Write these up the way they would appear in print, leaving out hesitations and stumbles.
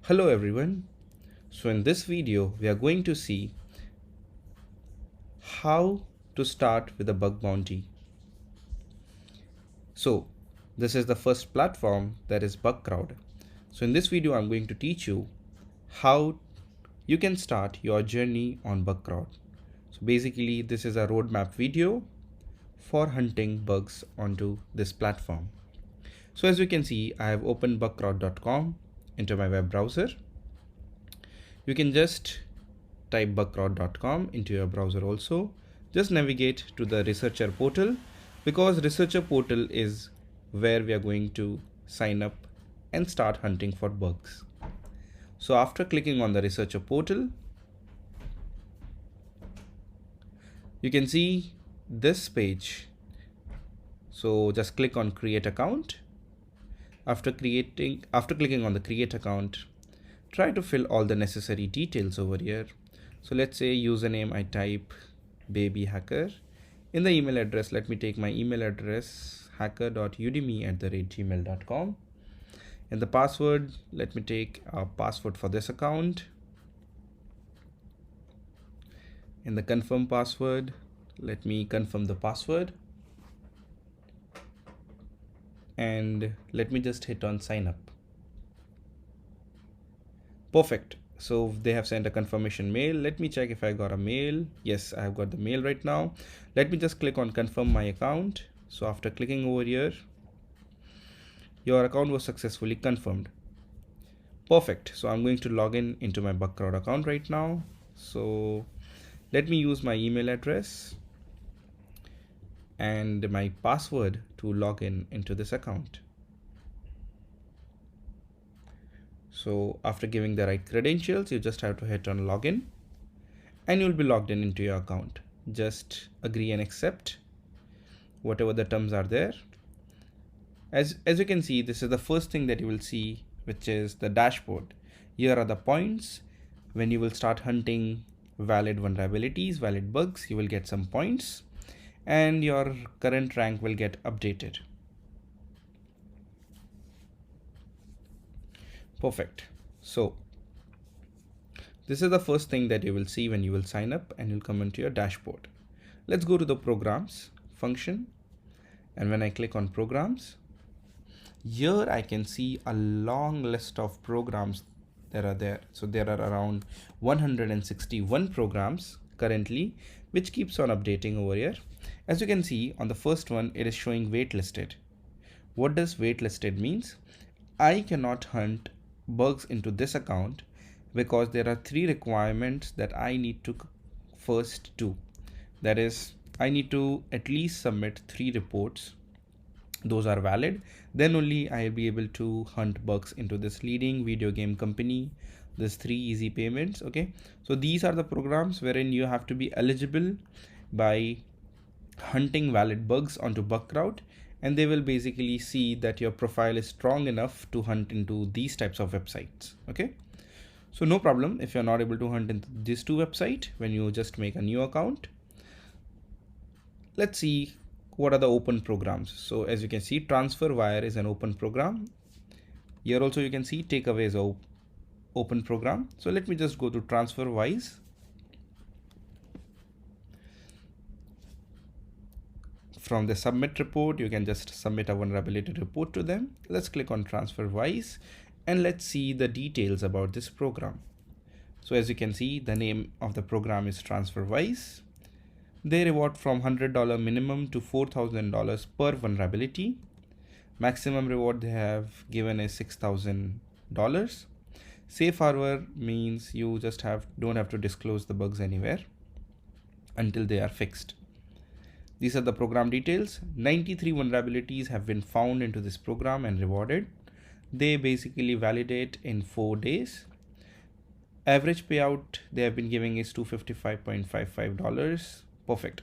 Hello everyone. So in this video, we are going to see how to start with a bug bounty. So this is the first platform, that is Bucgrowd. So in this video, I'm going to teach you how you can start your journey on Bucgrowd. So basically, this is a roadmap video for hunting bugs onto this platform. So as you can see, I have opened bucgrowd.com into my web browser. You can just type bucgrowd.com into your browser also. Just navigate to the researcher portal, because researcher portal is where we are going to sign up and start hunting for bugs. So after clicking on the researcher portal, you can see this page. So just click on create account. After clicking on the create account, try to fill all the necessary details over here. So let's say username, I type baby hacker. In the email address, let me take my email address, hacker.udemy@gmail.com. In the password, let me take a password for this account. In the confirm password, let me confirm the password. And let me just hit on sign up. Perfect. So they have sent a confirmation mail. Let me check if I got a mail. Yes, I have got the mail right now. Let me just click on confirm my account. So after clicking over here, your account was successfully confirmed. Perfect. So I'm going to log in into my Bucgrowd account right now. So let me use my email address and my password to log in into this account. So after giving the right credentials, you just have to hit on login and you'll be logged in into your account. Just agree and accept whatever the terms are there. As you can see, this is the first thing that you will see, which is the dashboard. Here are the points. When you will start hunting valid vulnerabilities, valid bugs, you will get some points and your current rank will get updated. Perfect. So this is the first thing that you will see when you will sign up and you'll come into your dashboard. Let's go to the programs function. And when I click on programs, here I can see a long list of programs that are there. So there are around 161 programs currently, which keeps on updating over here. As you can see on the first one, it is showing waitlisted. What does waitlisted means? I cannot hunt bugs into this account because there are 3 requirements that I need to first do. That is, I need to at least submit 3 reports. Those are valid. Then only I'll be able to hunt bugs into this leading video game company. There's 3 easy payments. Okay, so these are the programs wherein you have to be eligible by hunting valid bugs onto Bucgrowd, and they will basically see that your profile is strong enough to hunt into these types of websites. Okay, so no problem if you're not able to hunt into these 2 websites when you just make a new account. Let's see what are the open programs. So as you can see, TransferWire is an open program. Here also you can see Takeaway is a open program. So let me just go to TransferWise. From the submit report, you can just submit a vulnerability report to them. Let's click on TransferWise and let's see the details about this program. So as you can see, the name of the program is TransferWise. They reward from $100 minimum to $4,000 per vulnerability. Maximum reward they have given is $6,000. Safe harbor means you just don't have to disclose the bugs anywhere until they are fixed. These are the program details. 93 vulnerabilities have been found into this program and rewarded. They basically validate in 4 days. Average payout they have been giving is $255.55. Perfect.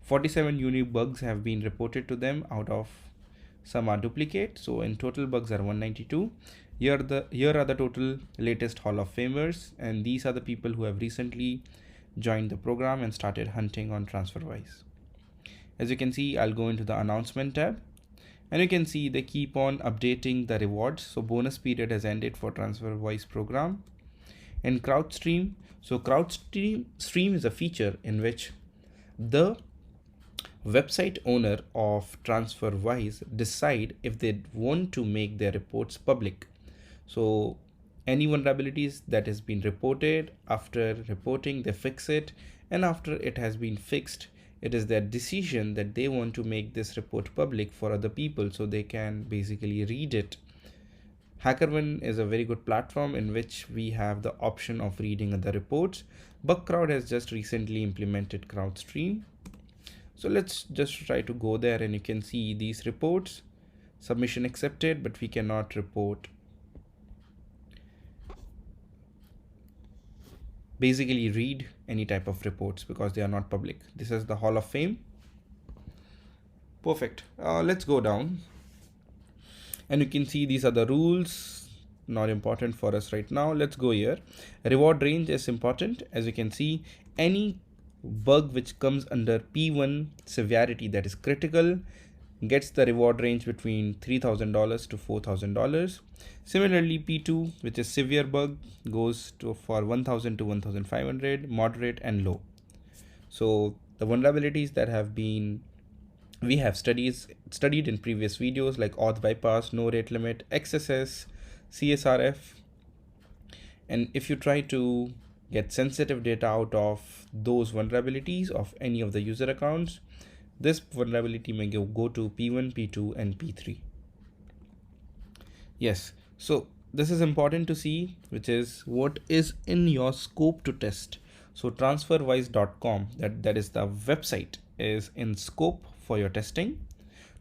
47 unique bugs have been reported to them, out of some are duplicate. So in total bugs are 192. Here are the total latest Hall of Famers, and these are the people who have recently joined the program and started hunting on TransferWise. As you can see, I'll go into the announcement tab. And you can see they keep on updating the rewards. So bonus period has ended for TransferWise program. And CrowdStream. So CrowdStream is a feature in which the website owner of TransferWise decide if they want to make their reports public. So any vulnerabilities that has been reported, after reporting they fix it, and after it has been fixed, it is their decision that they want to make this report public for other people so they can basically read it. HackerOne is a very good platform in which we have the option of reading other reports. Bucgrowd has just recently implemented CrowdStream. So let's just try to go there, and you can see these reports. Submission accepted, but we cannot report. Basically read any type of reports because they are not public. This is the Hall of Fame. Perfect. Let's go down. And you can see these are the rules, not important for us right now. Let's go here. Reward range is important. As you can see, any bug which comes under P1 severity, that is critical, gets the reward range between $3,000 to $4,000. Similarly, P2, which is severe bug, goes to for 1,000 to 1,500, moderate and low. So the vulnerabilities that have been we have studied in previous videos like auth bypass, no rate limit, XSS, CSRF. And if you try to get sensitive data out of those vulnerabilities of any of the user accounts, this vulnerability may go to P1, P2, and P3. Yes, so this is important to see, which is what is in your scope to test. So transferwise.com, that is the website, is in scope for your testing.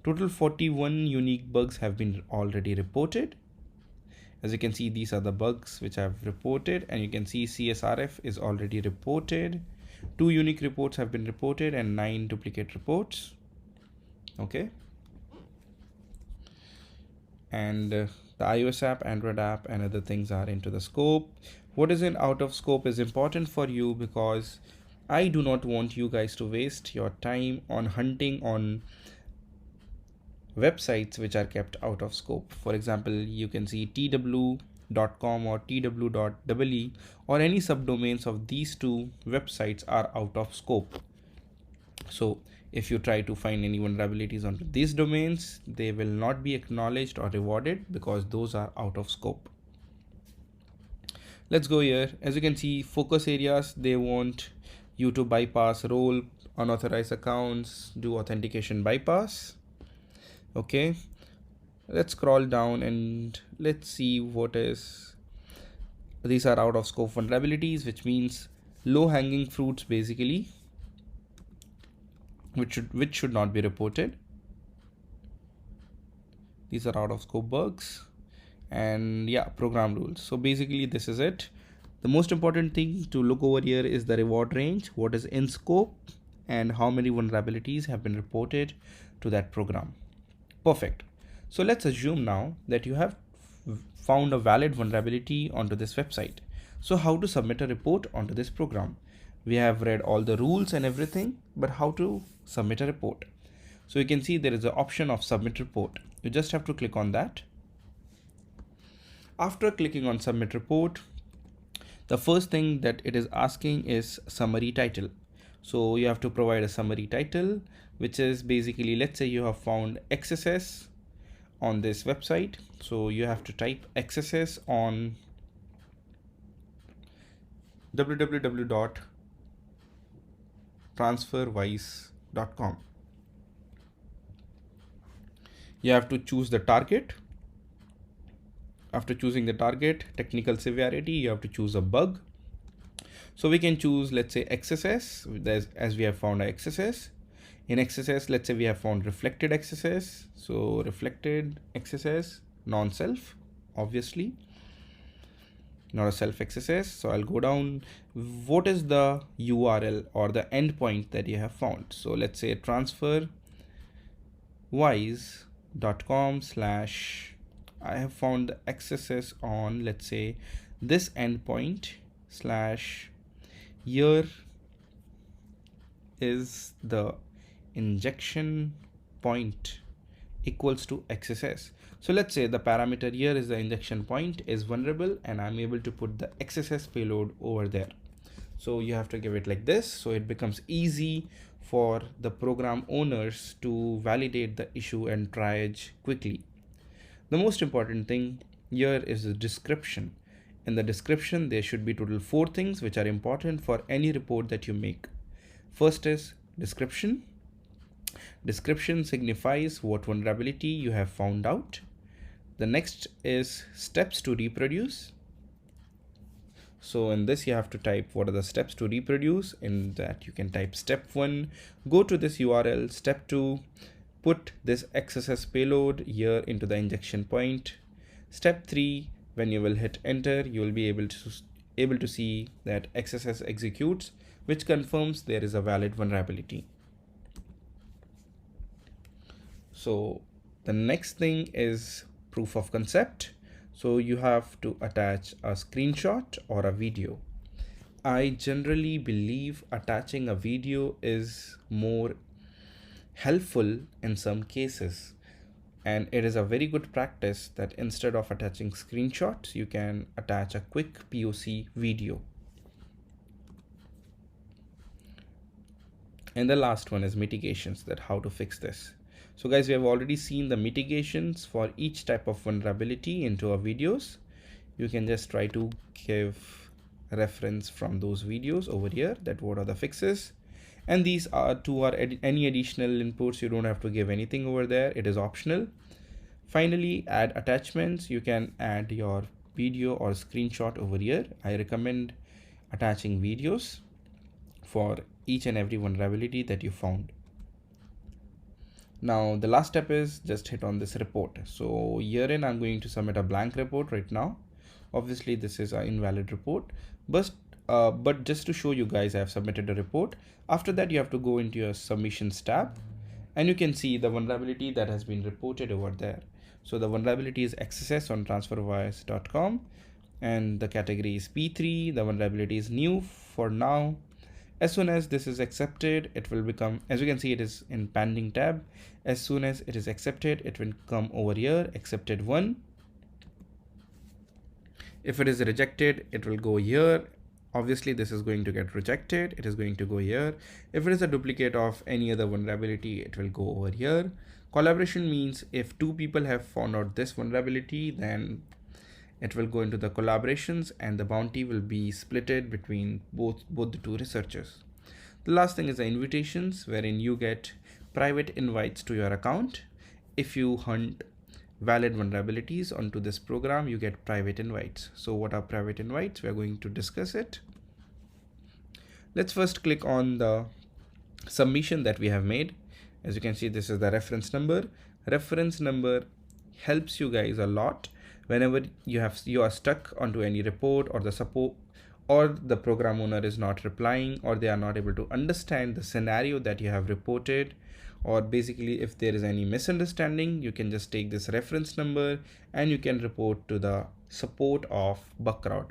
Total 41 unique bugs have been already reported. As you can see, these are the bugs which I've reported, and you can see CSRF is already reported. 2 unique reports have been reported and 9 duplicate reports. Okay. And the iOS app, Android app, and other things are into the scope. What is in out of scope is important for you because I do not want you guys to waste your time on hunting on websites which are kept out of scope. For example, you can see tw.com or tw.ee or any subdomains of these two websites are out of scope. So if you try to find any vulnerabilities onto these domains, they will not be acknowledged or rewarded because those are out of scope. Let's go here. As you can see, focus areas, they want you to bypass role, unauthorized accounts, do authentication bypass. Okay, let's scroll down and let's see what is. These are out of scope vulnerabilities, which means low hanging fruits basically, which should not be reported. These are out of scope bugs. And yeah, program rules. So basically this is it. The most important thing to look over here is the reward range, what is in scope, and how many vulnerabilities have been reported to that program. Perfect. So let's assume now that you have found a valid vulnerability onto this website. So how to submit a report onto this program? We have read all the rules and everything, but how to submit a report? So you can see there is an option of submit report. You just have to click on that. After clicking on submit report, the first thing that it is asking is summary title. So you have to provide a summary title, which is basically, let's say you have found XSS on this website. So you have to type XSS on www.transferwise.com. You have to choose the target. After choosing the target, technical severity, you have to choose a bug. So we can choose, let's say XSS, as we have found XSS. In XSS, let's say we have found reflected XSS. So reflected XSS, non-self, obviously, not a self XSS. So I'll go down. What is the URL or the endpoint that you have found? So let's say transferwise.com/ I have found the XSS on, let's say, this endpoint / here is the injection point equals to XSS. So let's say the parameter here is the injection point is vulnerable, and I'm able to put the XSS payload over there. So you have to give it like this, so it becomes easy for the program owners to validate the issue and triage quickly. The most important thing here is the description. In the description, there should be total 4 things which are important for any report that you make. First is description. Description signifies what vulnerability you have found out. The next is steps to reproduce. So in this, you have to type what are the steps to reproduce. In that, you can type step 1, go to this URL, step 2, put this XSS payload here into the injection point. Step 3, when you will hit enter, you will be able to see that XSS executes, which confirms there is a valid vulnerability. So the next thing is proof of concept. So you have to attach a screenshot or a video. I generally believe attaching a video is more helpful in some cases, and it is a very good practice that instead of attaching screenshots, you can attach a quick POC video. And the last one is mitigations, that how to fix this. So guys, we have already seen the mitigations for each type of vulnerability into our videos. You can just try to give reference from those videos over here, that what are the fixes. And these are any additional inputs. You don't have to give anything over there. It is optional. Finally, add attachments. You can add your video or screenshot over here. I recommend attaching videos for each and every vulnerability that you found. Now the last step is just hit on this report. So herein I'm going to submit a blank report right now. Obviously this is an invalid report, but just to show you guys, I have submitted a report. After that, you have to go into your submissions tab, and you can see the vulnerability that has been reported over there. So the vulnerability is XSS on transferwires.com, and the category is P3. The vulnerability is new for now. As soon as this is accepted, it will become, as you can see, it is in pending tab. As soon as it is accepted, it will come over here, accepted 1. If it is rejected, it will go here. Obviously this is going to get rejected. It is going to go here. If it is a duplicate of any other vulnerability, it will go over here. Collaboration means if 2 people have found out this vulnerability, then it will go into the collaborations, and the bounty will be splitted between both the 2 researchers. The last thing is the invitations, wherein you get private invites to your account. If you hunt valid vulnerabilities onto this program, you get private invites. So what are private invites? We are going to discuss it. Let's first click on the submission that we have made. As you can see, this is the reference number. Reference number helps you guys a lot whenever you are stuck onto any report, or the support, or the program owner is not replying, or they are not able to understand the scenario that you have reported, or basically if there is any misunderstanding, you can just take this reference number and you can report to the support of Bucgrowd.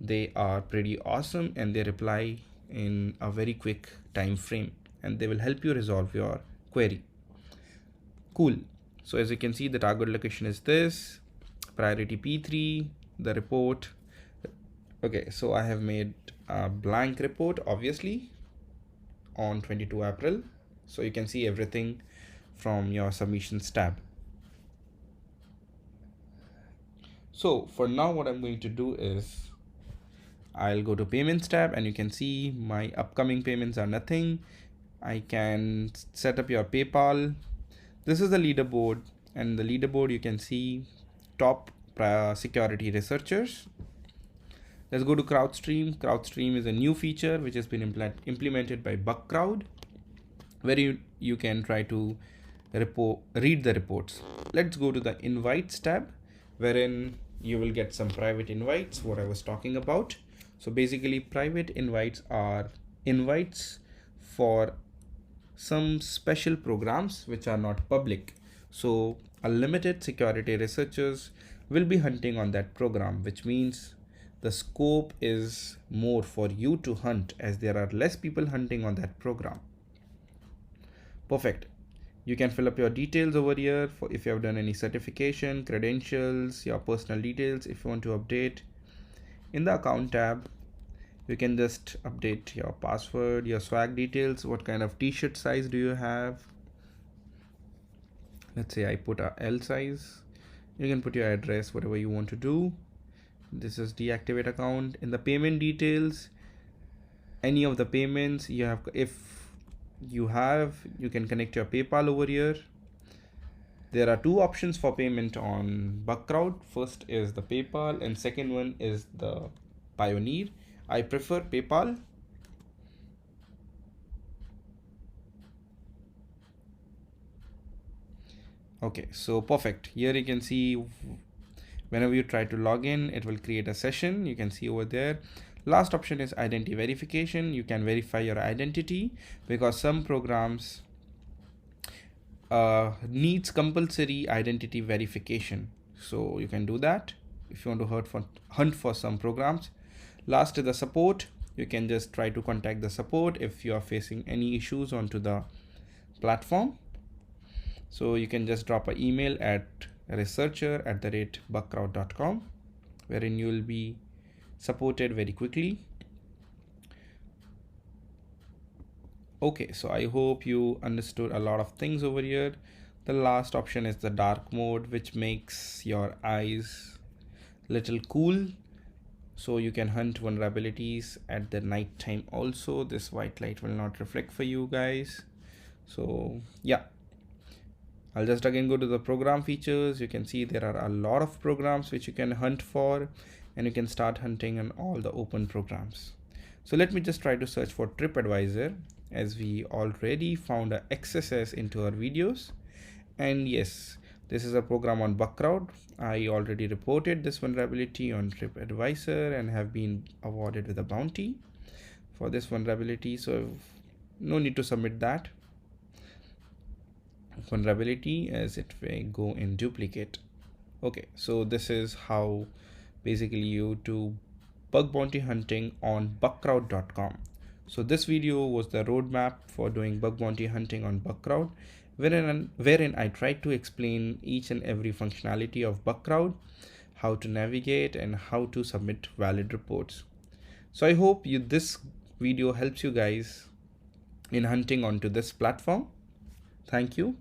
They are pretty awesome, and they reply in a very quick time frame, and they will help you resolve your query. Cool. So as you can see, the target location is this, priority P3, the report. Okay, so I have made a blank report, obviously, on 22 April. So you can see everything from your submissions tab. So for now, what I'm going to do is I'll go to payments tab, and you can see my upcoming payments are nothing. I can set up your PayPal. This is the leaderboard, and the leaderboard, you can see top security researchers. Let's go to CrowdStream. CrowdStream is a new feature which has been implemented by Bucgrowd, where you can try to read the reports. Let's go to the invites tab, wherein you will get some private invites, what I was talking about. So basically, private invites are invites for some special programs which are not public. So a limited security researchers will be hunting on that program, which means the scope is more for you to hunt, as there are less people hunting on that program. Perfect. You can fill up your details over here for if you have done any certification, credentials, your personal details if you want to update. In the account tab, you can just update your password, your swag details, what kind of t-shirt size do you have. Let's say I put a L size. You can put your address, whatever you want to do. This is deactivate account. In the payment details, any of the payments you have, if you have, you can connect your PayPal over here. There are two options for payment on Bucgrowd. First is the PayPal and second one is the Pioneer. I prefer PayPal. Okay, so perfect. Here you can see whenever you try to log in, it will create a session. You can see over there. Last option is identity verification. You can verify your identity because some programs needs compulsory identity verification. So you can do that if you want to hunt for some programs. Last is the support. You can just try to contact the support if you are facing any issues onto the platform. So you can just drop an email at researcher@bucgrowd.com, wherein you will be supported very quickly. Okay, so I hope you understood a lot of things over here. The last option is the dark mode, which makes your eyes little cool, so you can hunt vulnerabilities at the night time also. This white light will not reflect for you guys. So yeah, I'll just again go to the program features. You can see there are a lot of programs which you can hunt for, and you can start hunting on all the open programs. So let me just try to search for TripAdvisor, as we already found a XSS into our videos. And yes, this is a program on Bucgrowd. I already reported this vulnerability on TripAdvisor and have been awarded with a bounty for this vulnerability. So no need to submit that vulnerability as it may go in duplicate. Okay, so this is how basically you do bug bounty hunting on bucgrowd.com. So this video was the roadmap for doing bug bounty hunting on Bucgrowd, wherein I tried to explain each and every functionality of Bucgrowd, how to navigate and how to submit valid reports. So I hope this video helps you guys in hunting onto this platform. Thank you.